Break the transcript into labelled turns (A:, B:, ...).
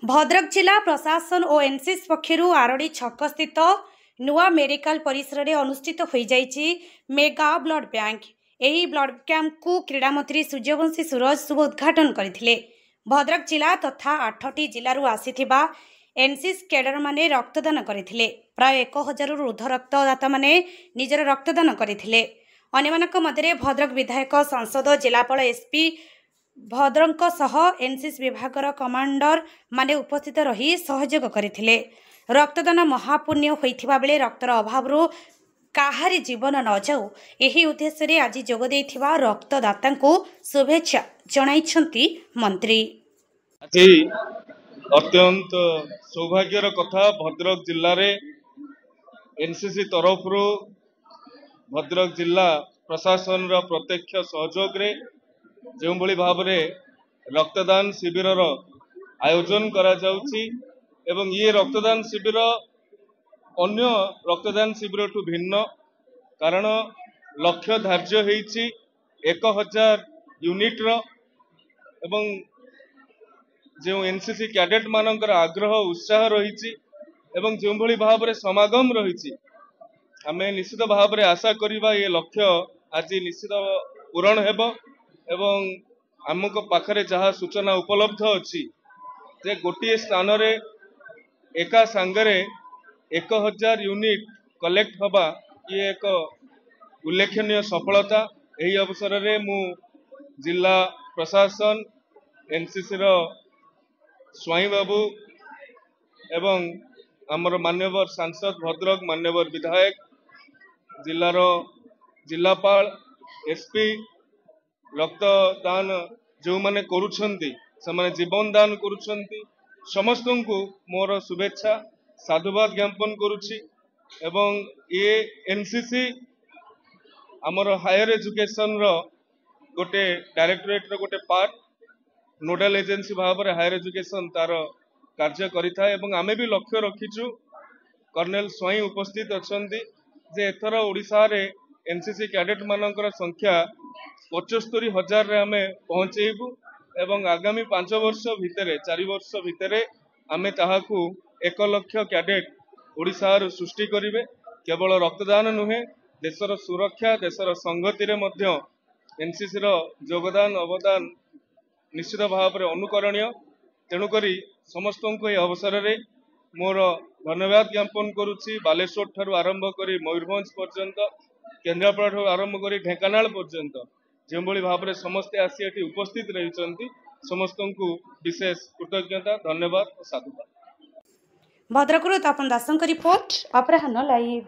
A: भद्रक जिला प्रशासन और एनसीसी पक्षरु आरडी छक स्थित नुआ मेडिकल परिसर में अनुष्ठित हो मेगा ब्लड बैंक। यही ब्लड कैंप को क्रीड़ा मंत्री सूर्यवंशी सूरज शुभ उद्घाटन करथिले। भद्रक जिला तथा 8टी जिलूर आसीथिबा एनसीसी कैडर माने रक्तदान करथिले। प्राय 1000 रु ऊर्ध्व रक्तदाता माने निजर रक्तदान करथिले। अन्यमानक मध्य भद्रक विधायक सांसद जिलापाल एसपी भद्रक सह एनसीसी विभागर कमांडर माने उपस्थित रही सहयोग करथिले। रक्तदान महापुण्य होइथिबा बेले रक्तर अभाव काहारी जीवन न जाऊ यही उद्देश्य रे आज जोग देइथिबा रक्तदाता को शुभेच्छा जणाइछंती मंत्री।
B: अत्यंत सौभाग्यर कथा भद्रक जिल्ला रे एनसीसी तरफ भद्रक जिला प्रशासन रा प्रत्यक्ष सहयोग रे जो भली भाव रे रक्तदान शिविर आयोजन करा जाउची एवं ये रक्तदान शिविर अन्य रक्तदान शिविर ठू भिन्न कारण लक्ष्य धार्य होईची 1000 यूनिट रो एवं जो एनसीसी कैडेट मानकर आग्रह उत्साह रही एवं जो भली भाव रे समागम रही आमे निश्चित भाव रे आशा करिबा ये लक्ष्य आज निश्चित पूरण हेबो एवं आमको पाखरे जहाँ सूचना उपलब्ध अच्छी जे गोटे स्थान रे एका सांगरे 1000 यूनिट कलेक्ट हवा ये एक उल्लेखनीय सफलता। यही अवसर रे मु जिला प्रशासन एनसीसी रो स्वाई बाबू एवं आमर मान्यवर सांसद भद्रक मान्यवर विधायक जिलार जिलापाल एसपी रक्तदान जो माने करुछंती समाने जीवन दान करुछंती समस्त को मोर शुभेच्छा साधुवाद ज्ञापन करुछि एवं ये एनसीसी आमर हायर एजुकेशन रो गोटे डायरेक्टरेट रो गोटे पार्ट नोडल एजेंसी भाव रे हायर एजुकेशन तार कार्य करिथा एवं आमे भी लक्ष्य रखिछु कर्नेल स्वाई उपस्थित अछंती जे एथर ओडिसा रे एनसीसी कैडेट मानकर संख्या 75,000 रे आमे पहुंचेबू एवं आगामी 5 वर्ष भितरे 4 वर्ष भितरे आमे ताहाकू 1 लाख कैडेट ओडिसा रो सृष्टि करिवे। केवल रक्तदान नुहे देशर सुरक्षा देशर संगति रे मध्य एनसीसी रो योगदान अवदान निश्चित भाव रे अनुकरणीय। तेणुकरी समस्त को ये अवसर रे मोर धन्यवाद ज्ञापन करुछि। बालेश्वर ठारू आरंभ करी मयूरभंज पर्यंत केन्द्रापड़ा ठारू आरंभ करी ढेंकानाल पर्यंत जो भली भाव रे समस्ते आसी एठी उपस्थित रहिसंती समस्त को विशेष कृतज्ञता धन्यवाद और साधुवाद।
A: भद्रकରୁ तापन दासଙ୍କ रिपोर्ट अपराह्न लाइव।